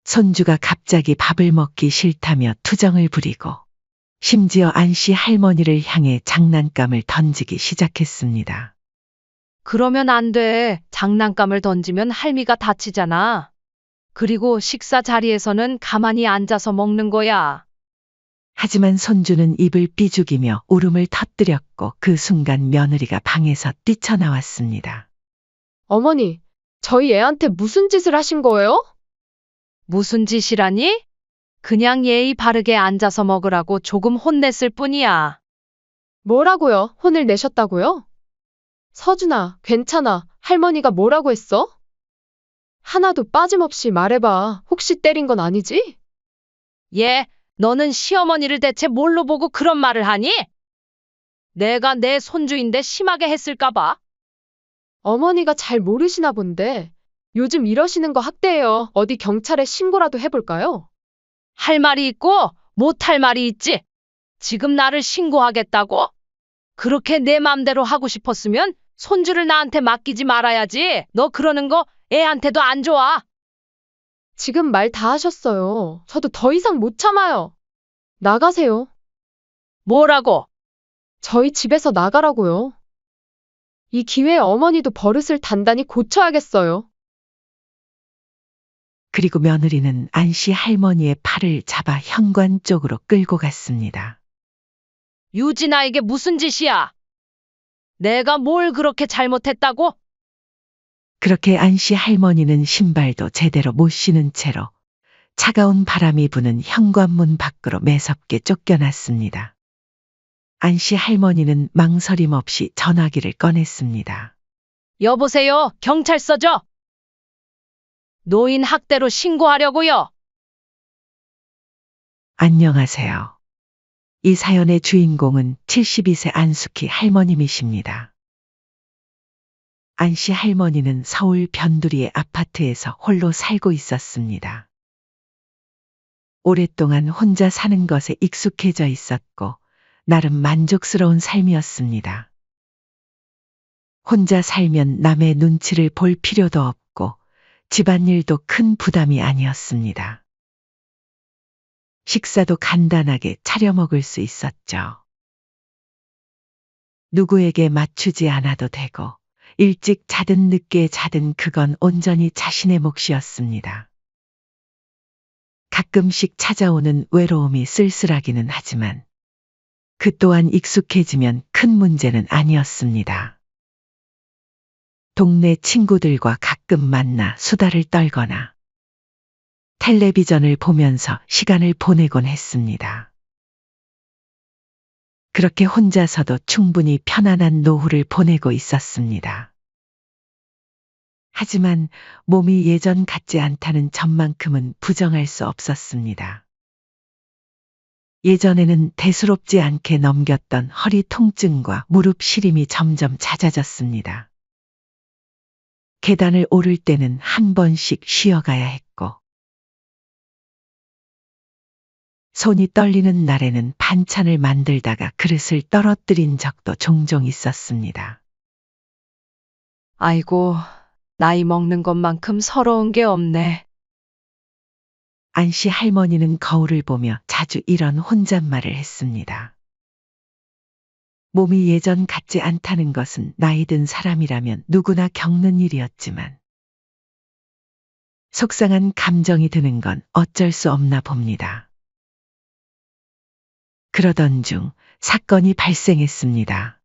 손주가 갑자기 밥을 먹기 싫다며 투정을 부리고 심지어 안씨 할머니를 향해 장난감을 던지기 시작했습니다. 그러면 안 돼. 장난감을 던지면 할미가 다치잖아. 그리고 식사 자리에서는 가만히 앉아서 먹는 거야. 하지만 손주는 입을 삐죽이며 울음을 터뜨렸고 그 순간 며느리가 방에서 뛰쳐나왔습니다. 어머니, 저희 애한테 무슨 짓을 하신 거예요? 무슨 짓이라니? 그냥 예의 바르게 앉아서 먹으라고 조금 혼냈을 뿐이야. 뭐라고요? 혼을 내셨다고요? 서준아, 괜찮아. 할머니가 뭐라고 했어? 하나도 빠짐없이 말해봐. 혹시 때린 건 아니지? 얘, 너는 시어머니를 대체 뭘로 보고 그런 말을 하니? 내가 내 손주인데 심하게 했을까봐. 어머니가 잘 모르시나 본데. 요즘 이러시는 거 학대예요. 어디 경찰에 신고라도 해볼까요? 할 말이 있고 못할 말이 있지. 지금 나를 신고하겠다고? 그렇게 내 맘대로 하고 싶었으면 손주를 나한테 맡기지 말아야지. 너 그러는 거 애한테도 안 좋아. 지금 말 다 하셨어요. 저도 더 이상 못 참아요. 나가세요. 뭐라고? 저희 집에서 나가라고요. 이 기회에 어머니도 버릇을 단단히 고쳐야겠어요. 그리고 며느리는 안씨 할머니의 팔을 잡아 현관 쪽으로 끌고 갔습니다. 유진아, 이게 무슨 짓이야? 내가 뭘 그렇게 잘못했다고? 그렇게 안씨 할머니는 신발도 제대로 못 신은 채로 차가운 바람이 부는 현관문 밖으로 매섭게 쫓겨났습니다. 안씨 할머니는 망설임 없이 전화기를 꺼냈습니다. 여보세요, 경찰서죠? 노인 학대로 신고하려고요. 안녕하세요. 이 사연의 주인공은 72세 안숙희 할머님이십니다. 안씨 할머니는 서울 변두리의 아파트에서 홀로 살고 있었습니다. 오랫동안 혼자 사는 것에 익숙해져 있었고 나름 만족스러운 삶이었습니다. 혼자 살면 남의 눈치를 볼 필요도 없고 집안일도 큰 부담이 아니었습니다. 식사도 간단하게 차려 먹을 수 있었죠. 누구에게 맞추지 않아도 되고 일찍 자든 늦게 자든 그건 온전히 자신의 몫이었습니다. 가끔씩 찾아오는 외로움이 쓸쓸하기는 하지만 그 또한 익숙해지면 큰 문제는 아니었습니다. 동네 친구들과 가끔 만나 수다를 떨거나 텔레비전을 보면서 시간을 보내곤 했습니다. 그렇게 혼자서도 충분히 편안한 노후를 보내고 있었습니다. 하지만 몸이 예전 같지 않다는 점만큼은 부정할 수 없었습니다. 예전에는 대수롭지 않게 넘겼던 허리 통증과 무릎 시림이 점점 잦아졌습니다. 계단을 오를 때는 한 번씩 쉬어가야 했고, 손이 떨리는 날에는 반찬을 만들다가 그릇을 떨어뜨린 적도 종종 있었습니다. 아이고, 나이 먹는 것만큼 서러운 게 없네. 안씨 할머니는 거울을 보며 자주 이런 혼잣말을 했습니다. 몸이 예전 같지 않다는 것은 나이 든 사람이라면 누구나 겪는 일이었지만 속상한 감정이 드는 건 어쩔 수 없나 봅니다. 그러던 중 사건이 발생했습니다.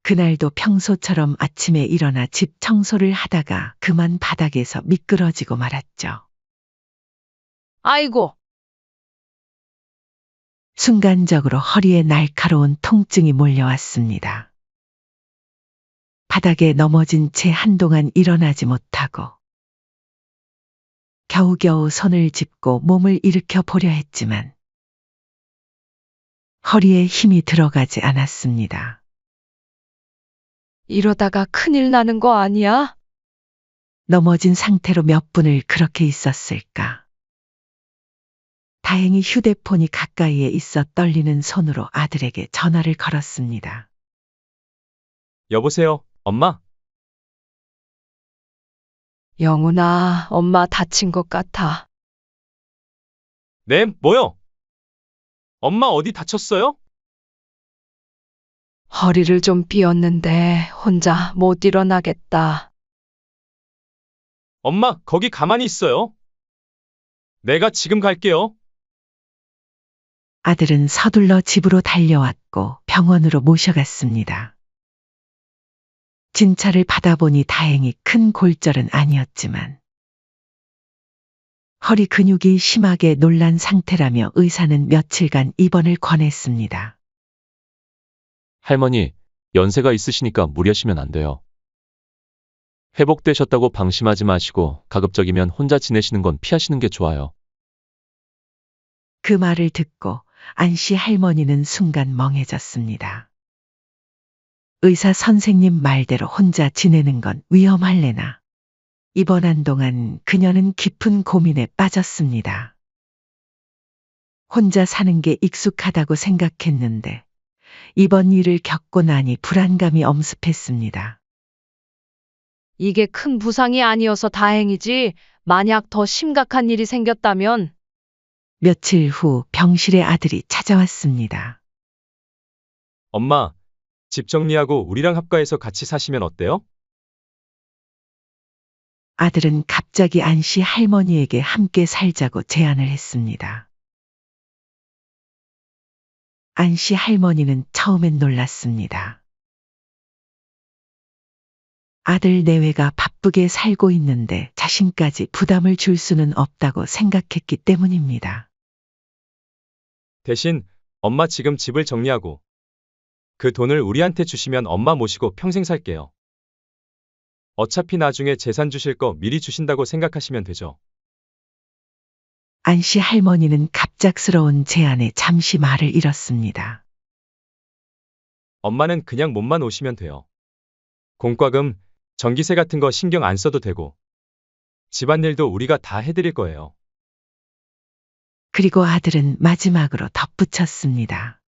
그날도 평소처럼 아침에 일어나 집 청소를 하다가 그만 바닥에서 미끄러지고 말았죠. 아이고, 순간적으로 허리에 날카로운 통증이 몰려왔습니다. 바닥에 넘어진 채 한동안 일어나지 못하고 겨우겨우 손을 짚고 몸을 일으켜 보려 했지만 허리에 힘이 들어가지 않았습니다. 이러다가 큰일 나는 거 아니야? 넘어진 상태로 몇 분을 그렇게 있었을까. 다행히 휴대폰이 가까이에 있어 떨리는 손으로 아들에게 전화를 걸었습니다. 여보세요, 엄마? 영훈아, 엄마 다친 것 같아. 네, 뭐요? 엄마 어디 다쳤어요? 허리를 좀 삐었는데 혼자 못 일어나겠다. 엄마, 거기 가만히 있어요. 내가 지금 갈게요. 아들은 서둘러 집으로 달려왔고 병원으로 모셔갔습니다. 진찰을 받아보니 다행히 큰 골절은 아니었지만 허리 근육이 심하게 놀란 상태라며 의사는 며칠간 입원을 권했습니다. 할머니, 연세가 있으시니까 무리하시면 안 돼요. 회복되셨다고 방심하지 마시고 가급적이면 혼자 지내시는 건 피하시는 게 좋아요. 그 말을 듣고 안씨 할머니는 순간 멍해졌습니다. 의사 선생님 말대로 혼자 지내는 건 위험할래나. 입원한 동안 그녀는 깊은 고민에 빠졌습니다. 혼자 사는 게 익숙하다고 생각했는데 이번 일을 겪고 나니 불안감이 엄습했습니다. 이게 큰 부상이 아니어서 다행이지, 만약 더 심각한 일이 생겼다면. 며칠 후 병실에 아들이 찾아왔습니다. 엄마, 집 정리하고 우리랑 합가해서 같이 사시면 어때요? 아들은 갑자기 안씨 할머니에게 함께 살자고 제안을 했습니다. 안씨 할머니는 처음엔 놀랐습니다. 아들 내외가 바쁘게 살고 있는데 자신까지 부담을 줄 수는 없다고 생각했기 때문입니다. 대신 엄마 지금 집을 정리하고 그 돈을 우리한테 주시면 엄마 모시고 평생 살게요. 어차피 나중에 재산 주실 거 미리 주신다고 생각하시면 되죠. 안씨 할머니는 갑작스러운 제안에 잠시 말을 잃었습니다. 엄마는 그냥 몸만 오시면 돼요. 공과금, 전기세 같은 거 신경 안 써도 되고 집안일도 우리가 다 해드릴 거예요. 그리고 아들은 마지막으로 덧붙였습니다.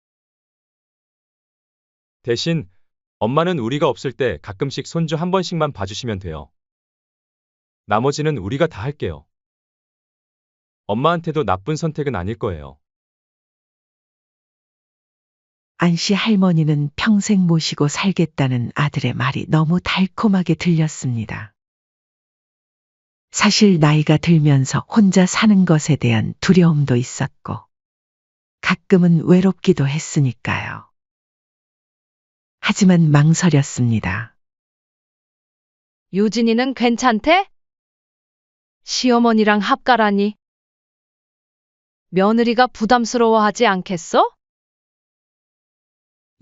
대신 엄마는 우리가 없을 때 가끔씩 손주 한 번씩만 봐주시면 돼요. 나머지는 우리가 다 할게요. 엄마한테도 나쁜 선택은 아닐 거예요. 안씨 할머니는 평생 모시고 살겠다는 아들의 말이 너무 달콤하게 들렸습니다. 사실 나이가 들면서 혼자 사는 것에 대한 두려움도 있었고, 가끔은 외롭기도 했으니까요. 하지만 망설였습니다. 유진이는 괜찮대? 시어머니랑 합가라니. 며느리가 부담스러워하지 않겠어?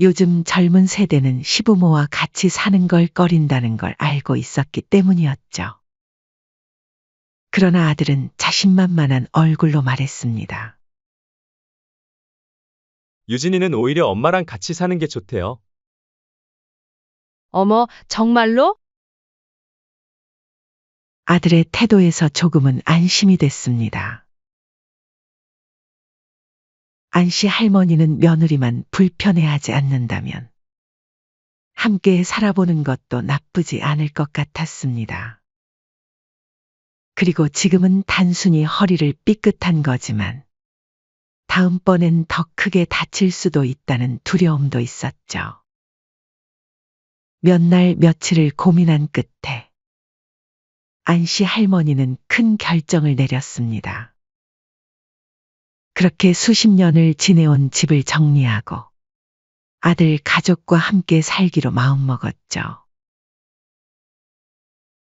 요즘 젊은 세대는 시부모와 같이 사는 걸 꺼린다는 걸 알고 있었기 때문이었죠. 그러나 아들은 자신만만한 얼굴로 말했습니다. 유진이는 오히려 엄마랑 같이 사는 게 좋대요. 어머, 정말로? 아들의 태도에서 조금은 안심이 됐습니다. 안씨 할머니는 며느리만 불편해하지 않는다면 함께 살아보는 것도 나쁘지 않을 것 같았습니다. 그리고 지금은 단순히 허리를 삐끗한 거지만 다음번엔 더 크게 다칠 수도 있다는 두려움도 있었죠. 몇 날 며칠을 고민한 끝에 안씨 할머니는 큰 결정을 내렸습니다. 그렇게 수십 년을 지내온 집을 정리하고 아들 가족과 함께 살기로 마음먹었죠.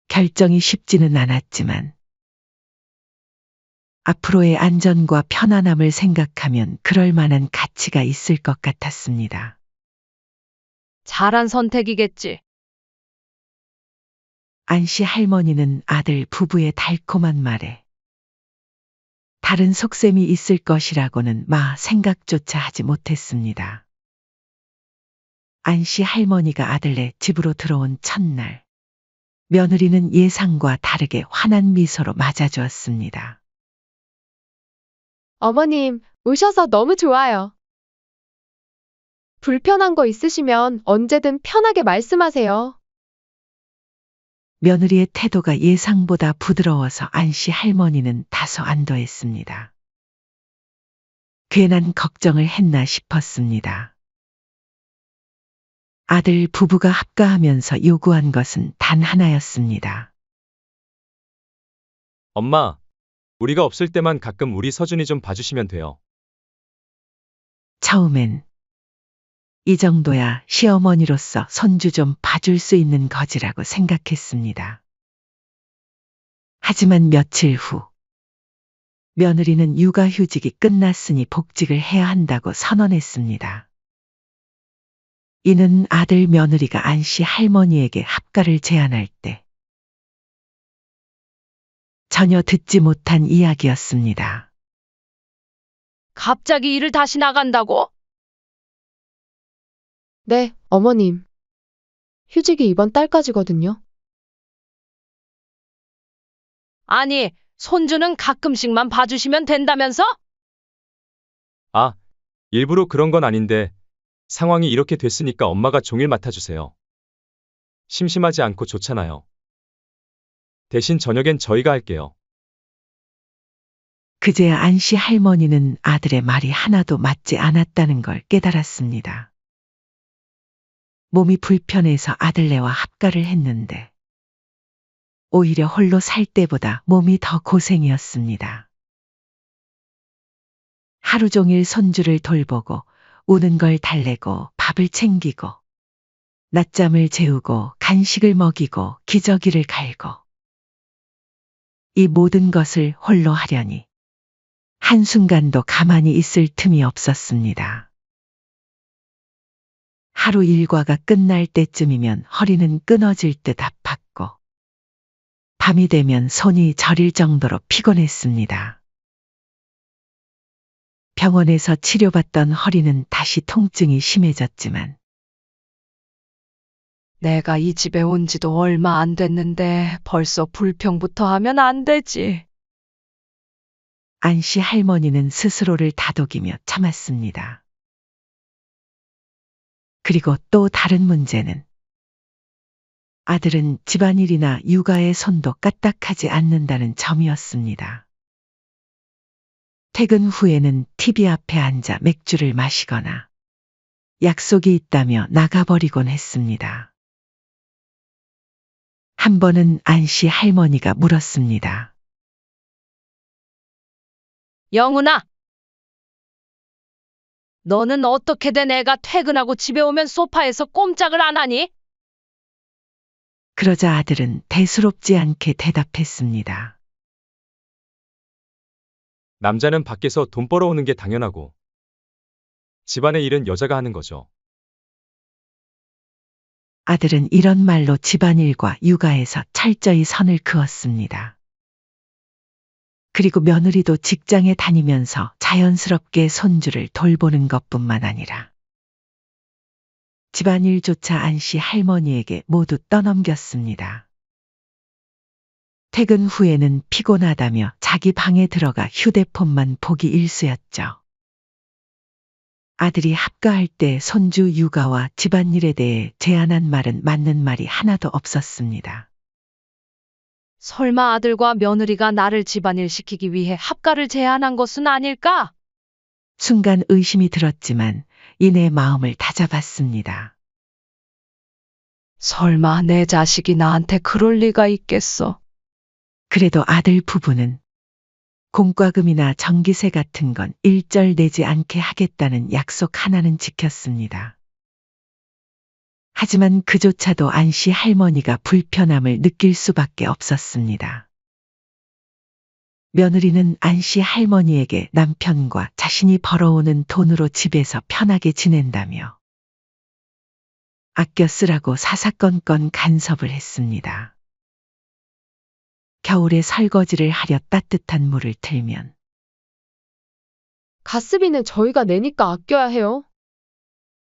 결정이 쉽지는 않았지만 앞으로의 안전과 편안함을 생각하면 그럴 만한 가치가 있을 것 같았습니다. 잘한 선택이겠지. 안씨 할머니는 아들 부부의 달콤한 말에 다른 속셈이 있을 것이라고는 생각조차 하지 못했습니다. 안씨 할머니가 아들네 집으로 들어온 첫날, 며느리는 예상과 다르게 환한 미소로 맞아주었습니다. 어머님, 오셔서 너무 좋아요. 불편한 거 있으시면 언제든 편하게 말씀하세요. 며느리의 태도가 예상보다 부드러워서 안씨 할머니는 다소 안도했습니다. 괜한 걱정을 했나 싶었습니다. 아들 부부가 합가하면서 요구한 것은 단 하나였습니다. 엄마, 우리가 없을 때만 가끔 우리 서준이 좀 봐주시면 돼요. 처음엔 이 정도야 시어머니로서 손주 좀 봐줄 수 있는 거지라고 생각했습니다. 하지만 며칠 후 며느리는 육아휴직이 끝났으니 복직을 해야 한다고 선언했습니다. 이는 아들 며느리가 안씨 할머니에게 합가를 제안할 때 전혀 듣지 못한 이야기였습니다. 갑자기 일을 다시 나간다고? 네, 어머님. 휴직이 이번 달까지거든요. 아니, 손주는 가끔씩만 봐주시면 된다면서? 아, 일부러 그런 건 아닌데 상황이 이렇게 됐으니까 엄마가 종일 맡아주세요. 심심하지 않고 좋잖아요. 대신 저녁엔 저희가 할게요. 그제야 안씨 할머니는 아들의 말이 하나도 맞지 않았다는 걸 깨달았습니다. 몸이 불편해서 아들네와 합가를 했는데 오히려 홀로 살 때보다 몸이 더 고생이었습니다. 하루 종일 손주를 돌보고 우는 걸 달래고 밥을 챙기고 낮잠을 재우고 간식을 먹이고 기저귀를 갈고 이 모든 것을 홀로 하려니 한순간도 가만히 있을 틈이 없었습니다. 하루 일과가 끝날 때쯤이면 허리는 끊어질 듯 아팠고 밤이 되면 손이 저릴 정도로 피곤했습니다. 병원에서 치료받던 허리는 다시 통증이 심해졌지만 내가 이 집에 온 지도 얼마 안 됐는데 벌써 불평부터 하면 안 되지. 안씨 할머니는 스스로를 다독이며 참았습니다. 그리고 또 다른 문제는 아들은 집안일이나 육아에 손도 까딱하지 않는다는 점이었습니다. 퇴근 후에는 TV 앞에 앉아 맥주를 마시거나 약속이 있다며 나가버리곤 했습니다. 한 번은 안씨 할머니가 물었습니다. 영훈아, 너는 어떻게 된 애가 퇴근하고 집에 오면 소파에서 꼼짝을 안 하니? 그러자 아들은 대수롭지 않게 대답했습니다. 남자는 밖에서 돈 벌어오는 게 당연하고 집안의 일은 여자가 하는 거죠. 아들은 이런 말로 집안일과 육아에서 철저히 선을 그었습니다. 그리고 며느리도 직장에 다니면서 자연스럽게 손주를 돌보는 것뿐만 아니라 집안일조차 안씨 할머니에게 모두 떠넘겼습니다. 퇴근 후에는 피곤하다며 자기 방에 들어가 휴대폰만 보기 일쑤였죠. 아들이 합가할 때 손주 육아와 집안일에 대해 제안한 말은 맞는 말이 하나도 없었습니다. 설마 아들과 며느리가 나를 집안일 시키기 위해 합가를 제안한 것은 아닐까? 순간 의심이 들었지만 이내 마음을 다잡았습니다. 설마 내 자식이 나한테 그럴 리가 있겠어? 그래도 아들 부부는 공과금이나 전기세 같은 건 일절 내지 않게 하겠다는 약속 하나는 지켰습니다. 하지만 그조차도 안씨 할머니가 불편함을 느낄 수밖에 없었습니다. 며느리는 안씨 할머니에게 남편과 자신이 벌어오는 돈으로 집에서 편하게 지낸다며 아껴 쓰라고 사사건건 간섭을 했습니다. 겨울에 설거지를 하려 따뜻한 물을 틀면 가스비는 저희가 내니까 아껴야 해요.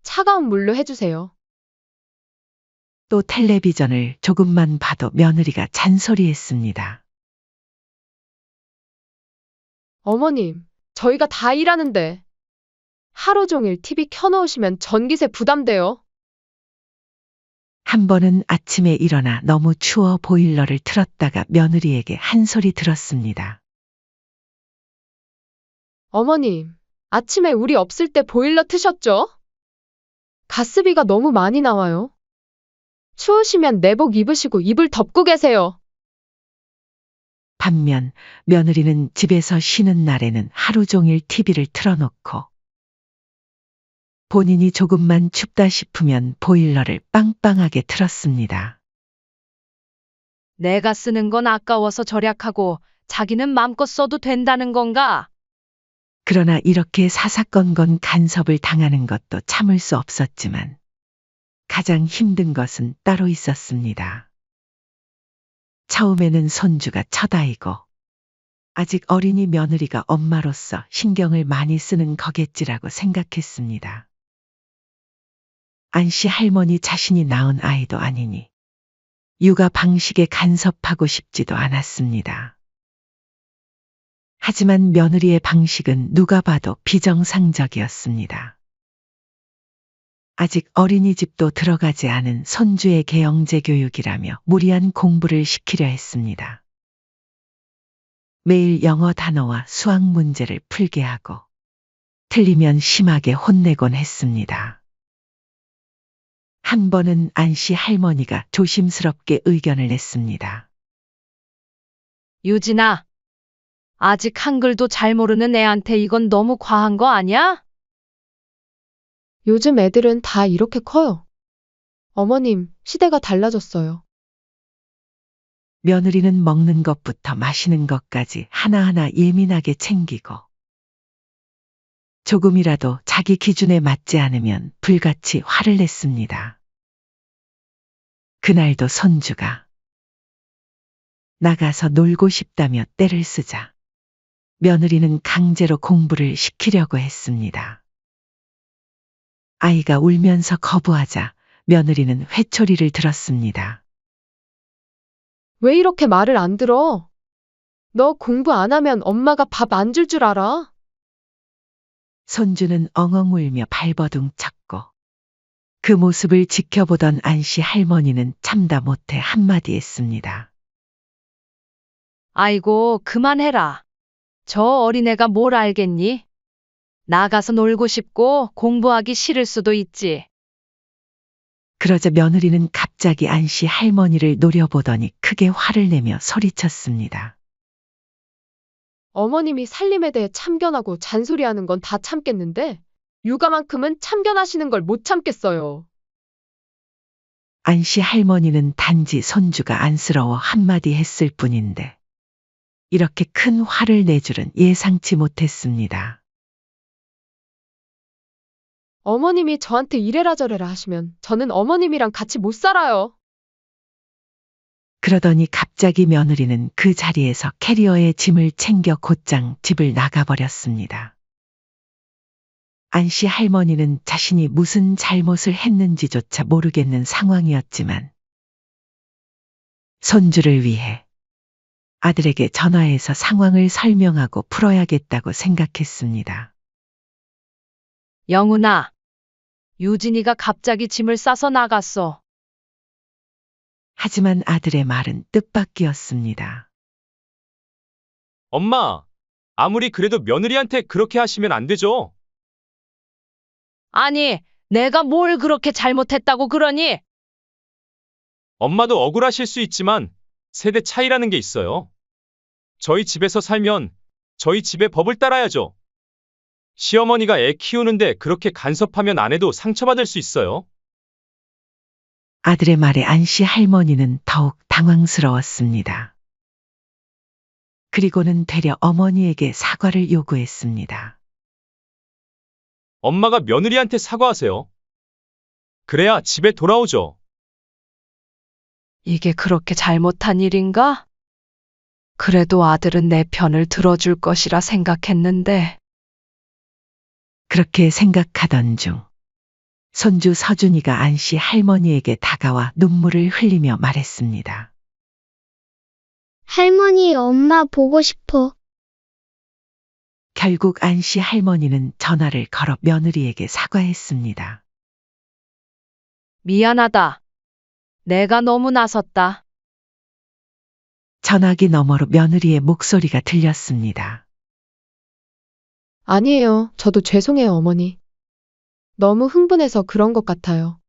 차가운 물로 해주세요. 또 텔레비전을 조금만 봐도 며느리가 잔소리했습니다. 어머님, 저희가 다 일하는데 하루 종일 TV 켜놓으시면 전기세 부담돼요. 한 번은 아침에 일어나 너무 추워 보일러를 틀었다가 며느리에게 한 소리 들었습니다. 어머님, 아침에 우리 없을 때 보일러 트셨죠? 가스비가 너무 많이 나와요. 추우시면 내복 입으시고 이불 덮고 계세요. 반면 며느리는 집에서 쉬는 날에는 하루 종일 TV를 틀어놓고 본인이 조금만 춥다 싶으면 보일러를 빵빵하게 틀었습니다. 내가 쓰는 건 아까워서 절약하고 자기는 맘껏 써도 된다는 건가? 그러나 이렇게 사사건건 간섭을 당하는 것도 참을 수 없었지만 가장 힘든 것은 따로 있었습니다. 처음에는 손주가 첫 아이고 아직 어린이 며느리가 엄마로서 신경을 많이 쓰는 거겠지라고 생각했습니다. 안씨 할머니 자신이 낳은 아이도 아니니 육아 방식에 간섭하고 싶지도 않았습니다. 하지만 며느리의 방식은 누가 봐도 비정상적이었습니다. 아직 어린이집도 들어가지 않은 손주에게 영재 교육이라며 무리한 공부를 시키려 했습니다. 매일 영어 단어와 수학 문제를 풀게 하고 틀리면 심하게 혼내곤 했습니다. 한 번은 안씨 할머니가 조심스럽게 의견을 냈습니다. 유진아, 아직 한글도 잘 모르는 애한테 이건 너무 과한 거 아니야? 요즘 애들은 다 이렇게 커요. 어머님, 시대가 달라졌어요. 며느리는 먹는 것부터 마시는 것까지 하나하나 예민하게 챙기고 조금이라도 자기 기준에 맞지 않으면 불같이 화를 냈습니다. 그날도 손주가 나가서 놀고 싶다며 떼를 쓰자 며느리는 강제로 공부를 시키려고 했습니다. 아이가 울면서 거부하자 며느리는 회초리를 들었습니다. 왜 이렇게 말을 안 들어? 너 공부 안 하면 엄마가 밥 안 줄 줄 알아? 손주는 엉엉 울며 발버둥 쳤고 그 모습을 지켜보던 안씨 할머니는 참다 못해 한마디 했습니다. 아이고, 그만해라. 저 어린애가 뭘 알겠니? 나가서 놀고 싶고 공부하기 싫을 수도 있지. 그러자 며느리는 갑자기 안씨 할머니를 노려보더니 크게 화를 내며 소리쳤습니다. 어머님이 살림에 대해 참견하고 잔소리하는 건 다 참겠는데 육아만큼은 참견하시는 걸 못 참겠어요. 안씨 할머니는 단지 손주가 안쓰러워 한마디 했을 뿐인데 이렇게 큰 화를 낼 줄은 예상치 못했습니다. 어머님이 저한테 이래라 저래라 하시면 저는 어머님이랑 같이 못 살아요. 그러더니 갑자기 며느리는 그 자리에서 캐리어에 짐을 챙겨 곧장 집을 나가버렸습니다. 안씨 할머니는 자신이 무슨 잘못을 했는지조차 모르겠는 상황이었지만 손주를 위해 아들에게 전화해서 상황을 설명하고 풀어야겠다고 생각했습니다. 영훈아, 유진이가 갑자기 짐을 싸서 나갔어. 하지만 아들의 말은 뜻밖이었습니다. 엄마, 아무리 그래도 며느리한테 그렇게 하시면 안 되죠. 아니, 내가 뭘 그렇게 잘못했다고 그러니? 엄마도 억울하실 수 있지만 세대 차이라는 게 있어요. 저희 집에서 살면 저희 집의 법을 따라야죠. 시어머니가 애 키우는데 그렇게 간섭하면 아내도 상처받을 수 있어요. 아들의 말에 안씨 할머니는 더욱 당황스러웠습니다. 그리고는 되려 어머니에게 사과를 요구했습니다. 엄마가 며느리한테 사과하세요. 그래야 집에 돌아오죠. 이게 그렇게 잘못한 일인가? 그래도 아들은 내 편을 들어줄 것이라 생각했는데. 그렇게 생각하던 중 손주 서준이가 안씨 할머니에게 다가와 눈물을 흘리며 말했습니다. 할머니, 엄마 보고 싶어. 결국 안씨 할머니는 전화를 걸어 며느리에게 사과했습니다. 미안하다. 내가 너무 나섰다. 전화기 너머로 며느리의 목소리가 들렸습니다. 아니에요. 저도 죄송해요, 어머니. 너무 흥분해서 그런 것 같아요.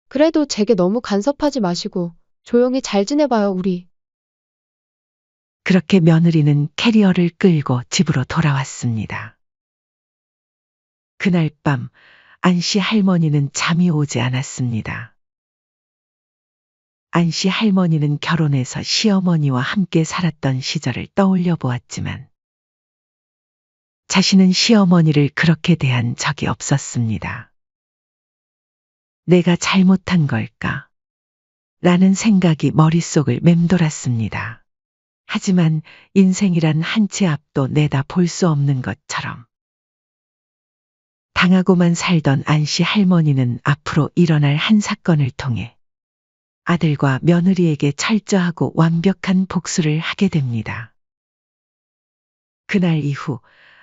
그래도 제게 너무 간섭하지 마시고 조용히 잘 지내봐요, 우리. 그렇게 며느리는 캐리어를 끌고 집으로 돌아왔습니다. 그날 밤 안씨 할머니는 잠이 오지 않았습니다. 안씨 할머니는 결혼해서 시어머니와 함께 살았던 시절을 떠올려 보았지만 자신은 시어머니를 그렇게 대한 적이 없었습니다. 내가 잘못한 걸까? 라는 생각이 머릿속을 맴돌았습니다. 하지만 인생이란 한 치 앞도 내다 볼 수 없는 것처럼 당하고만 살던 안씨 할머니는 앞으로 일어날 한 사건을 통해 아들과 며느리에게 철저하고 완벽한 복수를 하게 됩니다. 그날 이후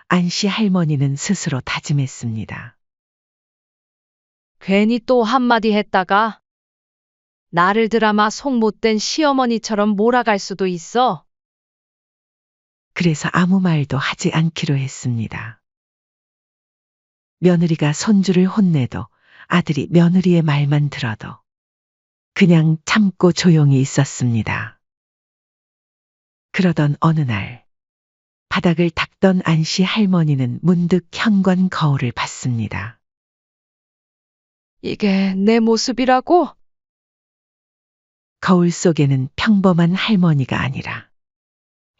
안씨 할머니는 스스로 다짐했습니다. 괜히 또 한마디 했다가 나를 드라마 속 못된 시어머니처럼 몰아갈 수도 있어. 그래서 아무 말도 하지 않기로 했습니다. 며느리가 손주를 혼내도 아들이 며느리의 말만 들어도 그냥 참고 조용히 있었습니다. 그러던 어느 날 바닥을 닦던 안씨 할머니는 문득 현관 거울을 봤습니다. 이게 내 모습이라고? 거울 속에는 평범한 할머니가 아니라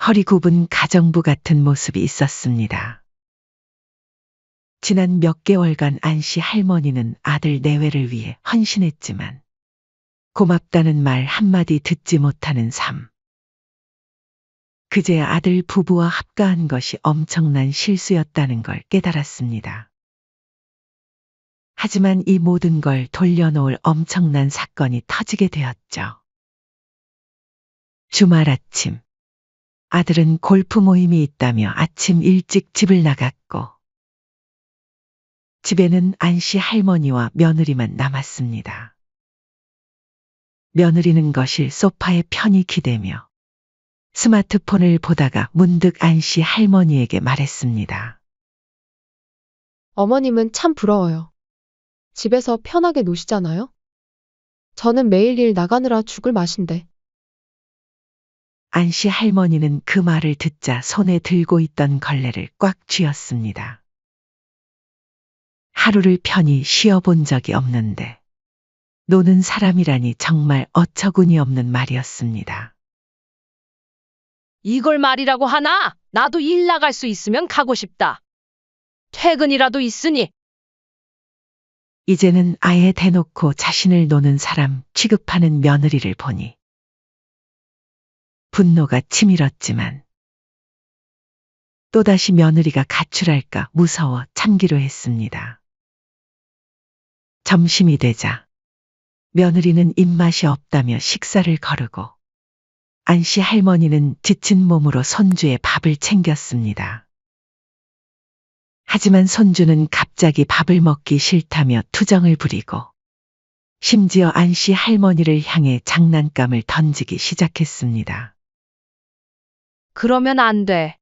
허리 굽은 가정부 같은 모습이 있었습니다. 지난 몇 개월간 안씨 할머니는 아들 내외를 위해 헌신했지만 고맙다는 말 한마디 듣지 못하는 삶. 그제야 아들 부부와 합가한 것이 엄청난 실수였다는 걸 깨달았습니다. 하지만 이 모든 걸 돌려놓을 엄청난 사건이 터지게 되었죠. 주말 아침, 아들은 골프 모임이 있다며 아침 일찍 집을 나갔고, 집에는 안씨 할머니와 며느리만 남았습니다. 며느리는 거실 소파에 편히 기대며 스마트폰을 보다가 문득 안씨 할머니에게 말했습니다. 어머님은 참 부러워요. 집에서 편하게 노시잖아요? 저는 매일 일 나가느라 죽을 맛인데. 안씨 할머니는 그 말을 듣자 손에 들고 있던 걸레를 꽉 쥐었습니다. 하루를 편히 쉬어본 적이 없는데 노는 사람이라니 정말 어처구니 없는 말이었습니다. 이걸 말이라고 하나? 나도 일 나갈 수 있으면 가고 싶다. 퇴근이라도 있으니. 이제는 아예 대놓고 자신을 노는 사람 취급하는 며느리를 보니 분노가 치밀었지만 또다시 며느리가 가출할까 무서워 참기로 했습니다. 점심이 되자 며느리는 입맛이 없다며 식사를 거르고 안씨 할머니는 지친 몸으로 손주의 밥을 챙겼습니다. 하지만 손주는 갑자기 밥을 먹기 싫다며 투정을 부리고 심지어 안씨 할머니를 향해 장난감을 던지기 시작했습니다. 그러면 안 돼.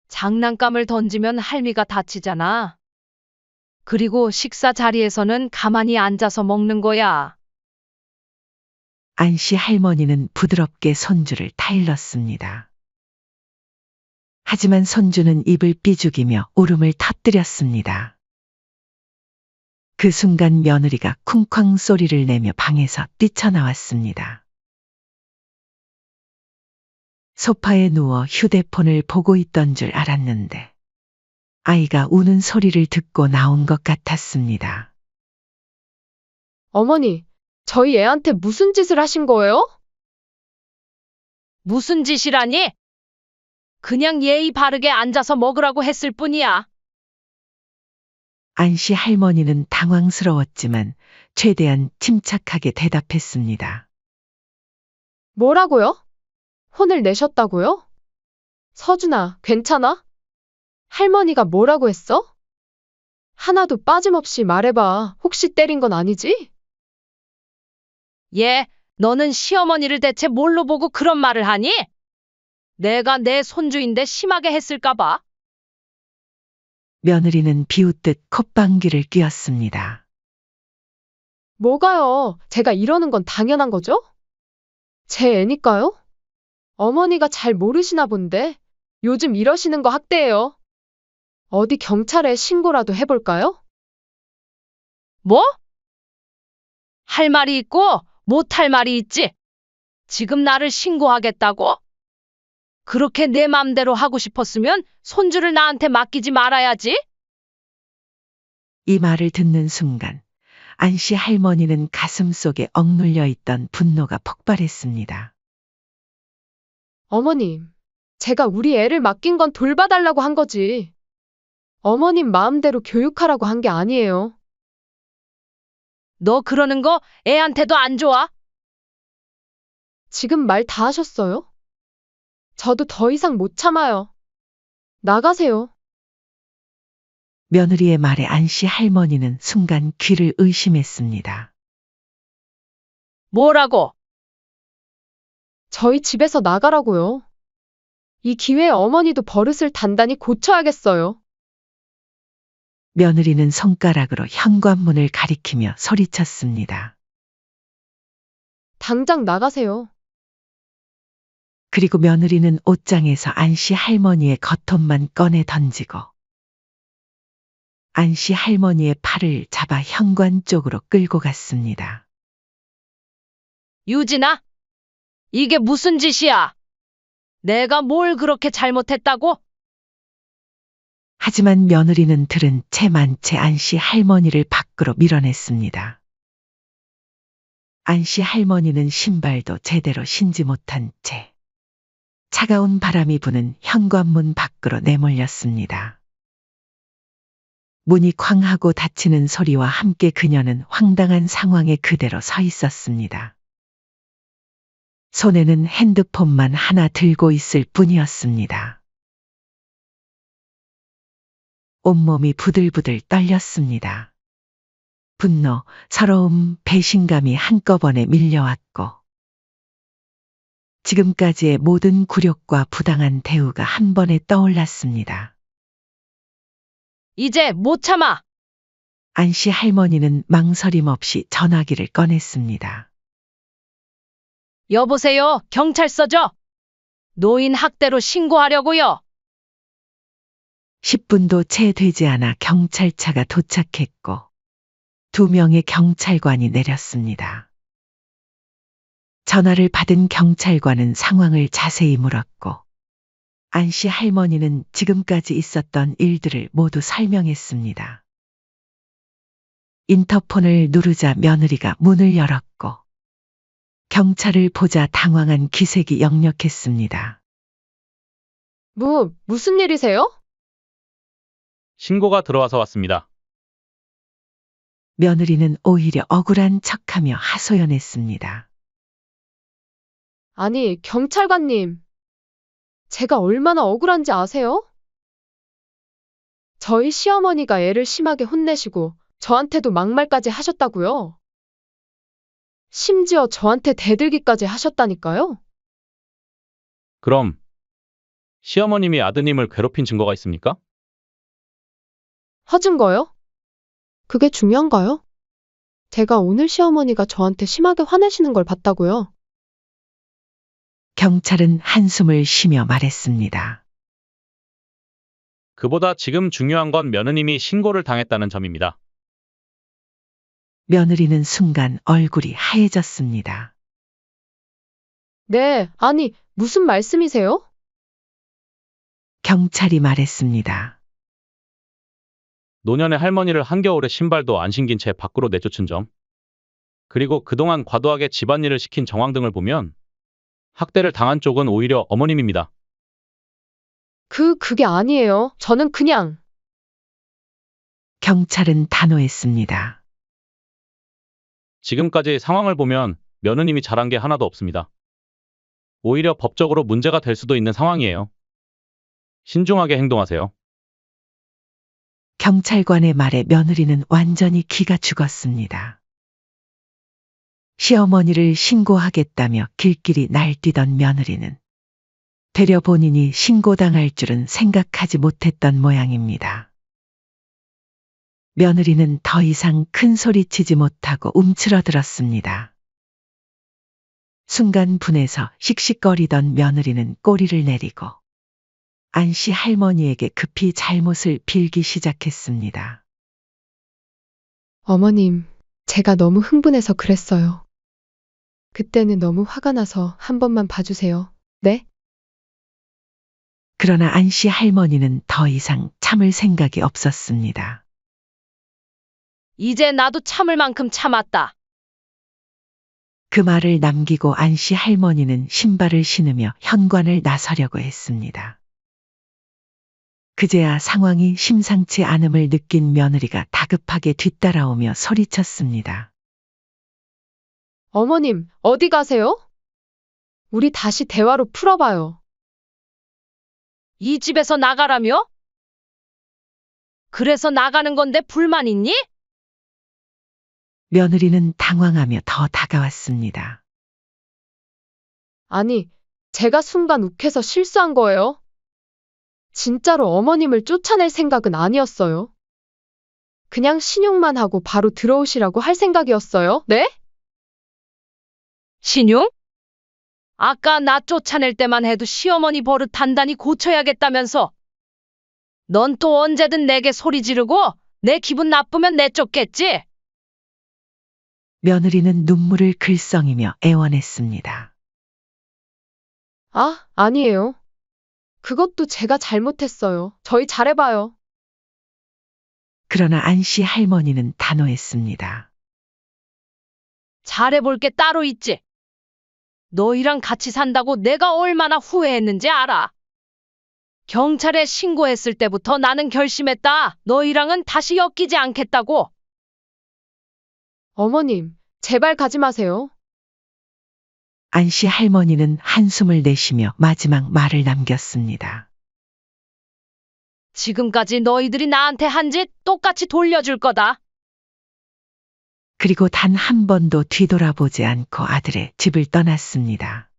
장난감을 던지면 할미가 다치잖아. 그리고 식사 자리에서는 가만히 앉아서 먹는 거야. 안씨 할머니는 부드럽게 손주를 타일렀습니다. 하지만 손주는 입을 삐죽이며 울음을 터뜨렸습니다. 그 순간 며느리가 쿵쾅 소리를 내며 방에서 뛰쳐나왔습니다. 소파에 누워 휴대폰을 보고 있던 줄 알았는데 아이가 우는 소리를 듣고 나온 것 같았습니다. 어머니, 저희 애한테 무슨 짓을 하신 거예요? 무슨 짓이라니? 그냥 예의 바르게 앉아서 먹으라고 했을 뿐이야. 안씨 할머니는 당황스러웠지만 최대한 침착하게 대답했습니다. 뭐라고요? 혼을 내셨다고요? 서준아, 괜찮아? 할머니가 뭐라고 했어? 하나도 빠짐없이 말해봐. 혹시 때린 건 아니지? 얘, 너는 시어머니를 대체 뭘로 보고 그런 말을 하니? 내가 내 손주인데 심하게 했을까봐. 며느리는 비웃듯 콧방귀를 뀌었습니다. 뭐가요? 제가 이러는 건 당연한 거죠? 제 애니까요? 어머니가 잘 모르시나 본데 요즘 이러시는 거 학대예요. 어디 경찰에 신고라도 해볼까요? 뭐? 할 말이 있고 못할 말이 있지. 지금 나를 신고하겠다고? 그렇게 내 맘대로 하고 싶었으면 손주를 나한테 맡기지 말아야지. 이 말을 듣는 순간 안씨 할머니는 가슴속에 억눌려 있던 분노가 폭발했습니다. 어머님, 제가 우리 애를 맡긴 건 돌봐달라고 한 거지. 어머님 마음대로 교육하라고 한 게 아니에요. 너 그러는 거 애한테도 안 좋아? 지금 말 다 하셨어요? 저도 더 이상 못 참아요. 나가세요. 며느리의 말에 안씨 할머니는 순간 귀를 의심했습니다. 뭐라고? 저희 집에서 나가라고요. 이 기회에 어머니도 버릇을 단단히 고쳐야겠어요. 며느리는 손가락으로 현관문을 가리키며 소리쳤습니다. 당장 나가세요. 그리고 며느리는 옷장에서 안씨 할머니의 겉옷만 꺼내 던지고 안씨 할머니의 팔을 잡아 현관 쪽으로 끌고 갔습니다. 유진아, 이게 무슨 짓이야? 내가 뭘 그렇게 잘못했다고? 하지만 며느리는 들은 채 만채 안씨 할머니를 밖으로 밀어냈습니다. 안씨 할머니는 신발도 제대로 신지 못한 채 차가운 바람이 부는 현관문 밖으로 내몰렸습니다. 문이 쾅 하고 닫히는 소리와 함께 그녀는 황당한 상황에 그대로 서 있었습니다. 손에는 핸드폰만 하나 들고 있을 뿐이었습니다. 온몸이 부들부들 떨렸습니다. 분노, 서러움, 배신감이 한꺼번에 밀려왔고 지금까지의 모든 굴욕과 부당한 대우가 한 번에 떠올랐습니다. 이제 못 참아. 안씨 할머니는 망설임 없이 전화기를 꺼냈습니다. 여보세요, 경찰서죠? 노인 학대로 신고하려고요. 10분도 채 되지 않아 경찰차가 도착했고 2명의 경찰관이 내렸습니다. 전화를 받은 경찰관은 상황을 자세히 물었고 안씨 할머니는 지금까지 있었던 일들을 모두 설명했습니다. 인터폰을 누르자 며느리가 문을 열었고 경찰을 보자 당황한 기색이 역력했습니다. 무슨 일이세요? 신고가 들어와서 왔습니다. 며느리는 오히려 억울한 척하며 하소연했습니다. 아니, 경찰관님. 제가 얼마나 억울한지 아세요? 저희 시어머니가 애를 심하게 혼내시고 저한테도 막말까지 하셨다고요. 심지어 저한테 대들기까지 하셨다니까요. 그럼 시어머님이 아드님을 괴롭힌 증거가 있습니까? 허준 거요? 그게 중요한가요? 제가 오늘 시어머니가 저한테 심하게 화내시는 걸 봤다고요. 경찰은 한숨을 쉬며 말했습니다. 그보다 지금 중요한 건 며느님이 신고를 당했다는 점입니다. 며느리는 순간 얼굴이 하얘졌습니다. 네, 아니, 무슨 말씀이세요? 경찰이 말했습니다. 노년의 할머니를 한겨울에 신발도 안 신긴 채 밖으로 내쫓은 점, 그리고 그동안 과도하게 집안일을 시킨 정황 등을 보면 학대를 당한 쪽은 오히려 어머님입니다. 그게 아니에요. 저는 그냥. 경찰은 단호했습니다. 지금까지 상황을 보면 며느님이 잘한 게 하나도 없습니다. 오히려 법적으로 문제가 될 수도 있는 상황이에요. 신중하게 행동하세요. 경찰관의 말에 며느리는 완전히 기가 죽었습니다. 시어머니를 신고하겠다며 길길이 날뛰던 며느리는 되려 본인이 신고당할 줄은 생각하지 못했던 모양입니다. 며느리는 더 이상 큰 소리치지 못하고 움츠러들었습니다. 순간 분해서 씩씩거리던 며느리는 꼬리를 내리고 안씨 할머니에게 급히 잘못을 빌기 시작했습니다. 어머님, 제가 너무 흥분해서 그랬어요. 그때는 너무 화가 나서 한 번만 봐주세요. 네? 그러나 안씨 할머니는 더 이상 참을 생각이 없었습니다. 이제 나도 참을 만큼 참았다. 그 말을 남기고 안씨 할머니는 신발을 신으며 현관을 나서려고 했습니다. 그제야 상황이 심상치 않음을 느낀 며느리가 다급하게 뒤따라오며 소리쳤습니다. 어머님, 어디 가세요? 우리 다시 대화로 풀어봐요. 이 집에서 나가라며? 그래서 나가는 건데 불만 있니? 며느리는 당황하며 더 다가왔습니다. 아니, 제가 순간 욱해서 실수한 거예요. 진짜로 어머님을 쫓아낼 생각은 아니었어요. 그냥 신용만 하고 바로 들어오시라고 할 생각이었어요. 네? 신용? 아까 나 쫓아낼 때만 해도 시어머니 버릇 단단히 고쳐야겠다면서. 넌 또 언제든 내게 소리 지르고 내 기분 나쁘면 내쫓겠지? 며느리는 눈물을 글썽이며 애원했습니다. 아, 아니에요. 그것도 제가 잘못했어요. 저희 잘해봐요. 그러나 안씨 할머니는 단호했습니다. 잘해볼 게 따로 있지. 너희랑 같이 산다고 내가 얼마나 후회했는지 알아. 경찰에 신고했을 때부터 나는 결심했다. 너희랑은 다시 엮이지 않겠다고. 어머님, 제발 가지 마세요. 안씨 할머니는 한숨을 내쉬며 마지막 말을 남겼습니다. 지금까지 너희들이 나한테 한 짓 똑같이 돌려줄 거다. 그리고 단 한 번도 뒤돌아보지 않고 아들의 집을 떠났습니다.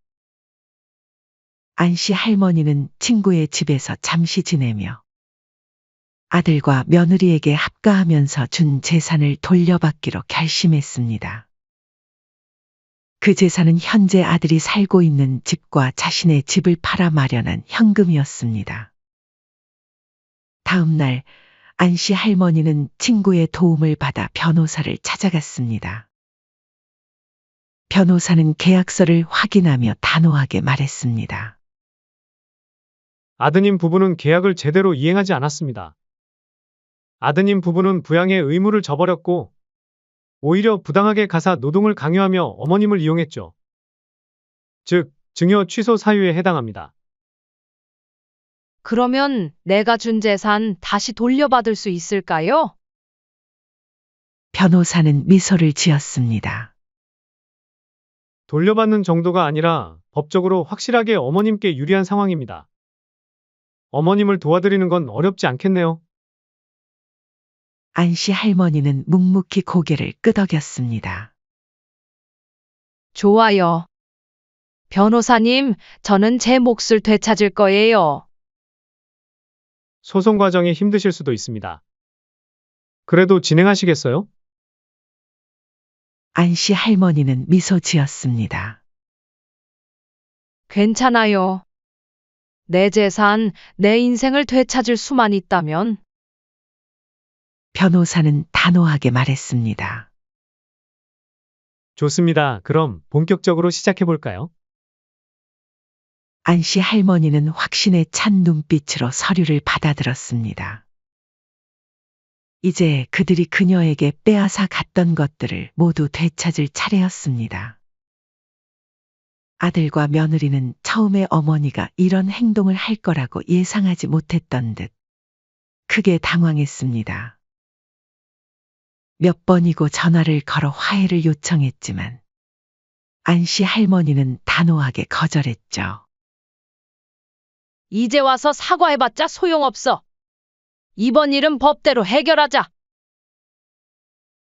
안씨 할머니는 친구의 집에서 잠시 지내며 아들과 며느리에게 합가하면서 준 재산을 돌려받기로 결심했습니다. 그 재산은 현재 아들이 살고 있는 집과 자신의 집을 팔아 마련한 현금이었습니다. 다음 날 안씨 할머니는 친구의 도움을 받아 변호사를 찾아갔습니다. 변호사는 계약서를 확인하며 단호하게 말했습니다. 아드님 부부는 계약을 제대로 이행하지 않았습니다. 아드님 부부는 부양의 의무를 저버렸고 오히려 부당하게 가사 노동을 강요하며 어머님을 이용했죠. 즉, 증여 취소 사유에 해당합니다. 그러면 내가 준 재산 다시 돌려받을 수 있을까요? 변호사는 미소를 지었습니다. 돌려받는 정도가 아니라 법적으로 확실하게 어머님께 유리한 상황입니다. 어머님을 도와드리는 건 어렵지 않겠네요. 안씨 할머니는 묵묵히 고개를 끄덕였습니다. 좋아요. 변호사님, 저는 제 몫을 되찾을 거예요. 소송 과정이 힘드실 수도 있습니다. 그래도 진행하시겠어요? 안씨 할머니는 미소 지었습니다. 괜찮아요. 내 재산, 내 인생을 되찾을 수만 있다면. 변호사는 단호하게 말했습니다. 좋습니다. 그럼 본격적으로 시작해 볼까요? 안씨 할머니는 확신에 찬 눈빛으로 서류를 받아들었습니다. 이제 그들이 그녀에게 빼앗아 갔던 것들을 모두 되찾을 차례였습니다. 아들과 며느리는 처음에 어머니가 이런 행동을 할 거라고 예상하지 못했던 듯 크게 당황했습니다. 몇 번이고 전화를 걸어 화해를 요청했지만 안씨 할머니는 단호하게 거절했죠. 이제 와서 사과해봤자 소용없어. 이번 일은 법대로 해결하자.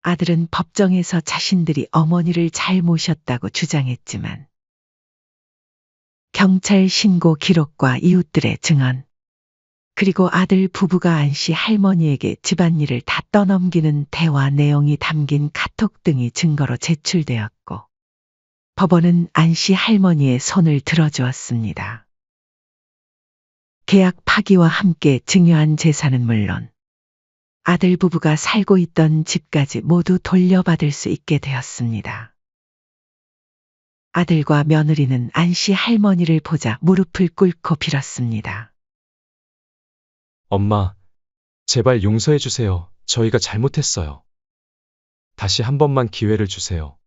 아들은 법정에서 자신들이 어머니를 잘 모셨다고 주장했지만 경찰 신고 기록과 이웃들의 증언, 그리고 아들 부부가 안씨 할머니에게 집안일을 다 떠넘기는 대화 내용이 담긴 카톡 등이 증거로 제출되었고 법원은 안씨 할머니의 손을 들어주었습니다. 계약 파기와 함께 증여한 재산은 물론 아들 부부가 살고 있던 집까지 모두 돌려받을 수 있게 되었습니다. 아들과 며느리는 안씨 할머니를 보자 무릎을 꿇고 빌었습니다. 엄마, 제발 용서해 주세요. 저희가 잘못했어요. 다시 한 번만 기회를 주세요.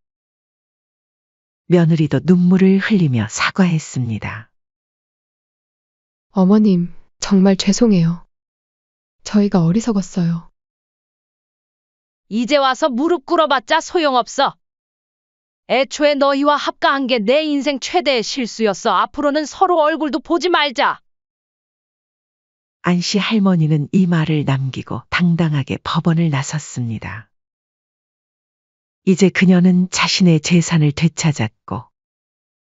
며느리도 눈물을 흘리며 사과했습니다. 어머님, 정말 죄송해요. 저희가 어리석었어요. 이제 와서 무릎 꿇어봤자 소용없어. 애초에 너희와 합가한 게 내 인생 최대의 실수였어. 앞으로는 서로 얼굴도 보지 말자. 안씨 할머니는 이 말을 남기고 당당하게 법원을 나섰습니다. 이제 그녀는 자신의 재산을 되찾았고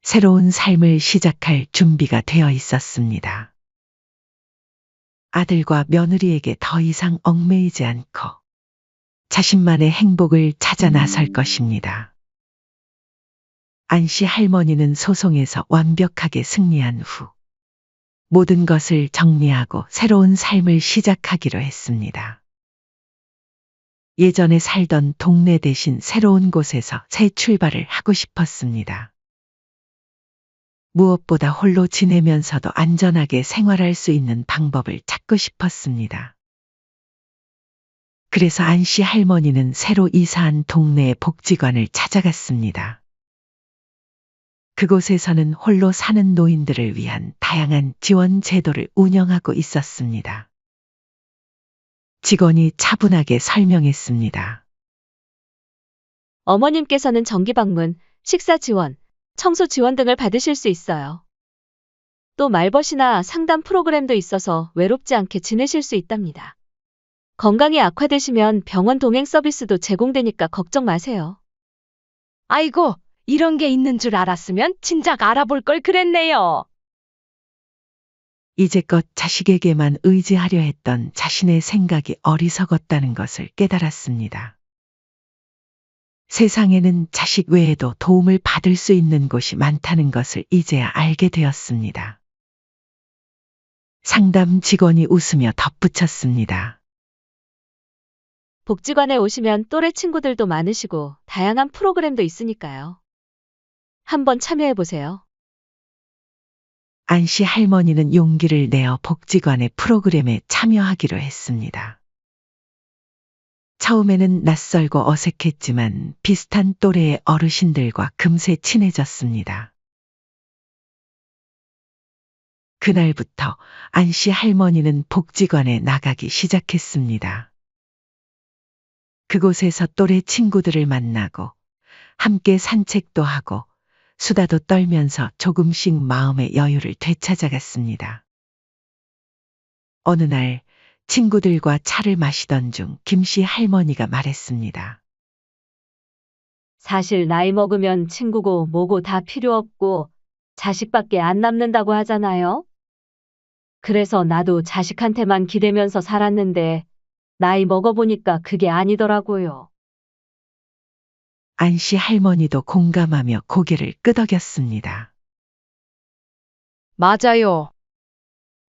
새로운 삶을 시작할 준비가 되어 있었습니다. 아들과 며느리에게 더 이상 얽매이지 않고 자신만의 행복을 찾아 나설 것입니다. 안씨 할머니는 소송에서 완벽하게 승리한 후 모든 것을 정리하고 새로운 삶을 시작하기로 했습니다. 예전에 살던 동네 대신 새로운 곳에서 새 출발을 하고 싶었습니다. 무엇보다 홀로 지내면서도 안전하게 생활할 수 있는 방법을 찾고 싶었습니다. 그래서 안씨 할머니는 새로 이사한 동네의 복지관을 찾아갔습니다. 그곳에서는 홀로 사는 노인들을 위한 다양한 지원 제도를 운영하고 있었습니다. 직원이 차분하게 설명했습니다. 어머님께서는 정기 방문, 식사 지원, 청소 지원 등을 받으실 수 있어요. 또 말벗이나 상담 프로그램도 있어서 외롭지 않게 지내실 수 있답니다. 건강이 악화되시면 병원 동행 서비스도 제공되니까 걱정 마세요. 아이고, 이런 게 있는 줄 알았으면 진작 알아볼 걸 그랬네요. 이제껏 자식에게만 의지하려 했던 자신의 생각이 어리석었다는 것을 깨달았습니다. 세상에는 자식 외에도 도움을 받을 수 있는 곳이 많다는 것을 이제야 알게 되었습니다. 상담 직원이 웃으며 덧붙였습니다. 복지관에 오시면 또래 친구들도 많으시고 다양한 프로그램도 있으니까요. 한번 참여해보세요. 안씨 할머니는 용기를 내어 복지관의 프로그램에 참여하기로 했습니다. 처음에는 낯설고 어색했지만 비슷한 또래의 어르신들과 금세 친해졌습니다. 그날부터 안씨 할머니는 복지관에 나가기 시작했습니다. 그곳에서 또래 친구들을 만나고 함께 산책도 하고 수다도 떨면서 조금씩 마음의 여유를 되찾아갔습니다. 어느 날 친구들과 차를 마시던 중 김씨 할머니가 말했습니다. 사실 나이 먹으면 친구고 뭐고 다 필요 없고 자식밖에 안 남는다고 하잖아요. 그래서 나도 자식한테만 기대면서 살았는데 나이 먹어보니까 그게 아니더라고요. 안씨 할머니도 공감하며 고개를 끄덕였습니다. 맞아요.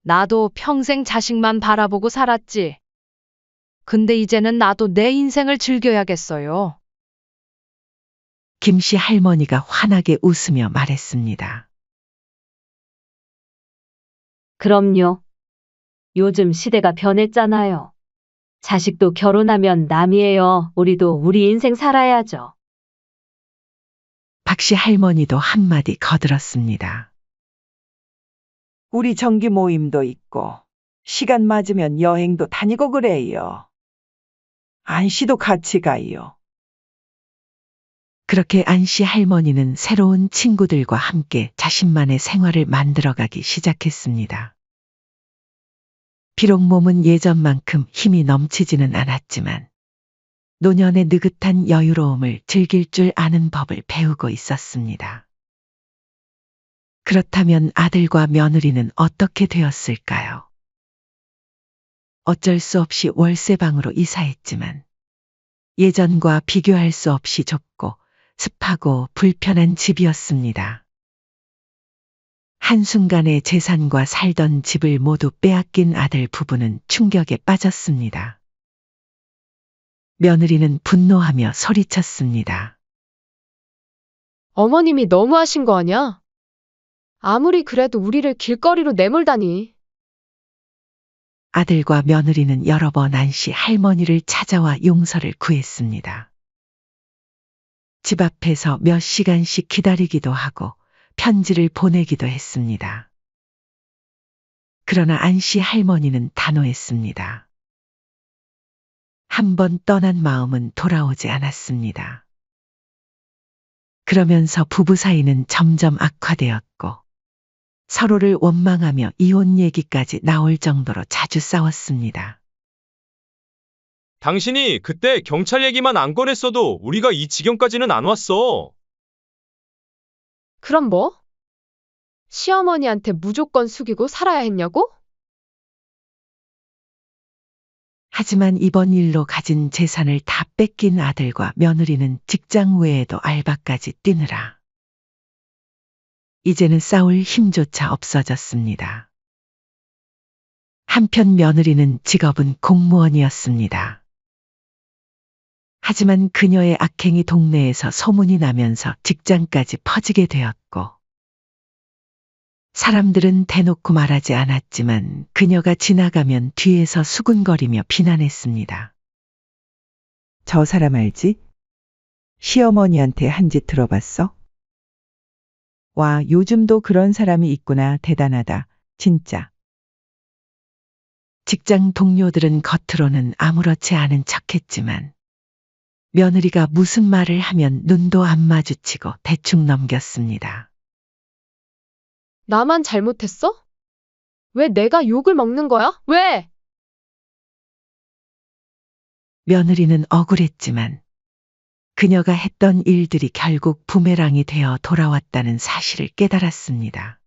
나도 평생 자식만 바라보고 살았지. 근데 이제는 나도 내 인생을 즐겨야겠어요. 김씨 할머니가 환하게 웃으며 말했습니다. 그럼요. 요즘 시대가 변했잖아요. 자식도 결혼하면 남이에요. 우리도 우리 인생 살아야죠. 박씨 할머니도 한마디 거들었습니다. 우리 정기 모임도 있고 시간 맞으면 여행도 다니고 그래요. 안씨도 같이 가요. 그렇게 안씨 할머니는 새로운 친구들과 함께 자신만의 생활을 만들어가기 시작했습니다. 비록 몸은 예전만큼 힘이 넘치지는 않았지만 노년의 느긋한 여유로움을 즐길 줄 아는 법을 배우고 있었습니다. 그렇다면 아들과 며느리는 어떻게 되었을까요? 어쩔 수 없이 월세방으로 이사했지만 예전과 비교할 수 없이 좁고 습하고 불편한 집이었습니다. 한순간에 재산과 살던 집을 모두 빼앗긴 아들 부부는 충격에 빠졌습니다. 며느리는 분노하며 소리쳤습니다. 어머님이 너무하신 거 아냐? 아무리 그래도 우리를 길거리로 내몰다니. 아들과 며느리는 여러 번 안씨 할머니를 찾아와 용서를 구했습니다. 집 앞에서 몇 시간씩 기다리기도 하고 편지를 보내기도 했습니다. 그러나 안씨 할머니는 단호했습니다. 한 번 떠난 마음은 돌아오지 않았습니다. 그러면서 부부 사이는 점점 악화되었고 서로를 원망하며 이혼 얘기까지 나올 정도로 자주 싸웠습니다. 당신이 그때 경찰 얘기만 안 꺼냈어도 우리가 이 지경까지는 안 왔어. 그럼 뭐? 시어머니한테 무조건 숙이고 살아야 했냐고? 하지만 이번 일로 가진 재산을 다 뺏긴 아들과 며느리는 직장 외에도 알바까지 뛰느라 이제는 싸울 힘조차 없어졌습니다. 한편 며느리는 직업은 공무원이었습니다. 하지만 그녀의 악행이 동네에서 소문이 나면서 직장까지 퍼지게 되었고 사람들은 대놓고 말하지 않았지만 그녀가 지나가면 뒤에서 수군거리며 비난했습니다. 저 사람 알지? 시어머니한테 한 짓 들어봤어? 와, 요즘도 그런 사람이 있구나. 대단하다. 진짜. 직장 동료들은 겉으로는 아무렇지 않은 척했지만 며느리가 무슨 말을 하면 눈도 안 마주치고 대충 넘겼습니다. 나만 잘못했어? 왜 내가 욕을 먹는 거야? 왜? 며느리는 억울했지만 그녀가 했던 일들이 결국 부메랑이 되어 돌아왔다는 사실을 깨달았습니다.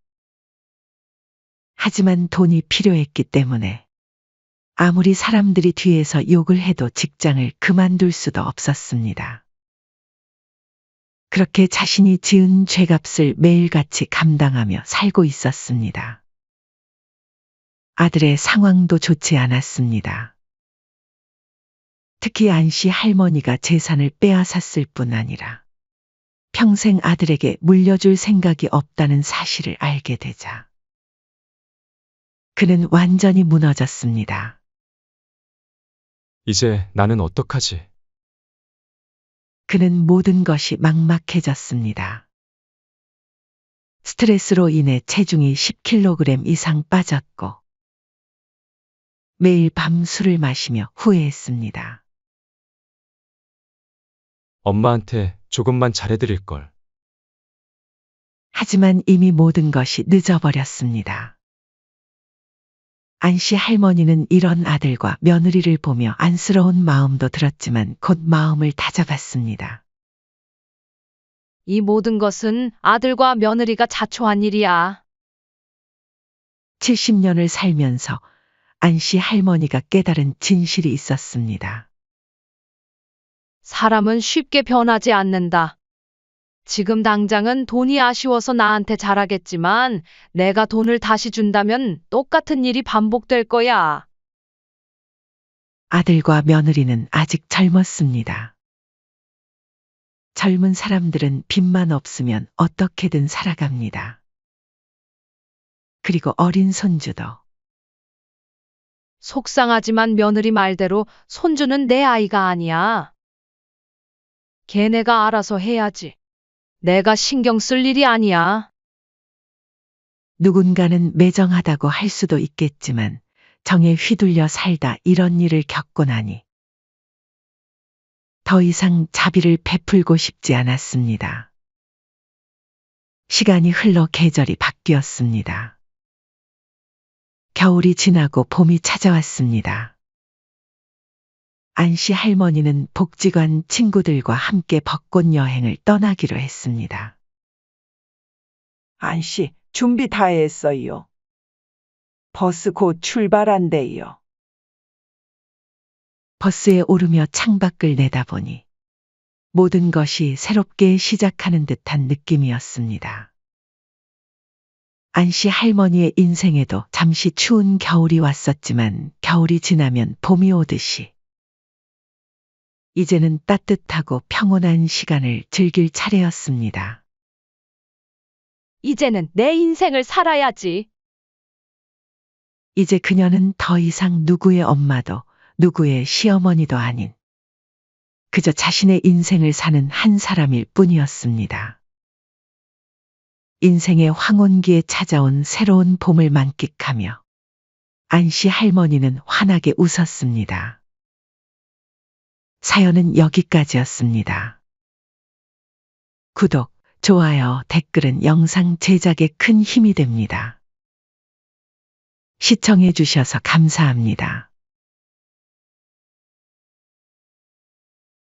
하지만 돈이 필요했기 때문에 아무리 사람들이 뒤에서 욕을 해도 직장을 그만둘 수도 없었습니다. 그렇게 자신이 지은 죄값을 매일같이 감당하며 살고 있었습니다. 아들의 상황도 좋지 않았습니다. 특히 안씨 할머니가 재산을 빼앗았을 뿐 아니라 평생 아들에게 물려줄 생각이 없다는 사실을 알게 되자 그는 완전히 무너졌습니다. 이제 나는 어떡하지? 그는 모든 것이 막막해졌습니다. 스트레스로 인해 체중이 10kg 이상 빠졌고 매일 밤 술을 마시며 후회했습니다. 엄마한테 조금만 잘해드릴 걸. 하지만 이미 모든 것이 늦어버렸습니다. 안씨 할머니는 이런 아들과 며느리를 보며 안쓰러운 마음도 들었지만 곧 마음을 다잡았습니다. 이 모든 것은 아들과 며느리가 자초한 일이야. 70년을 살면서 안씨 할머니가 깨달은 진실이 있었습니다. 사람은 쉽게 변하지 않는다. 지금 당장은 돈이 아쉬워서 나한테 잘하겠지만 내가 돈을 다시 준다면 똑같은 일이 반복될 거야. 아들과 며느리는 아직 젊었습니다. 젊은 사람들은 빚만 없으면 어떻게든 살아갑니다. 그리고 어린 손주도. 속상하지만 며느리 말대로 손주는 내 아이가 아니야. 걔네가 알아서 해야지. 내가 신경 쓸 일이 아니야. 누군가는 매정하다고 할 수도 있겠지만 정에 휘둘려 살다 이런 일을 겪고 나니 더 이상 자비를 베풀고 싶지 않았습니다. 시간이 흘러 계절이 바뀌었습니다. 겨울이 지나고 봄이 찾아왔습니다. 안씨 할머니는 복지관 친구들과 함께 벚꽃 여행을 떠나기로 했습니다. 안씨, 준비 다 했어요. 버스 곧 출발한대요. 버스에 오르며 창밖을 내다보니 모든 것이 새롭게 시작하는 듯한 느낌이었습니다. 안씨 할머니의 인생에도 잠시 추운 겨울이 왔었지만 겨울이 지나면 봄이 오듯이 이제는 따뜻하고 평온한 시간을 즐길 차례였습니다. 이제는 내 인생을 살아야지. 이제 그녀는 더 이상 누구의 엄마도 누구의 시어머니도 아닌 그저 자신의 인생을 사는 한 사람일 뿐이었습니다. 인생의 황혼기에 찾아온 새로운 봄을 만끽하며 안씨 할머니는 환하게 웃었습니다. 사연은 여기까지였습니다. 구독, 좋아요, 댓글은 영상 제작에 큰 힘이 됩니다. 시청해 주셔서 감사합니다.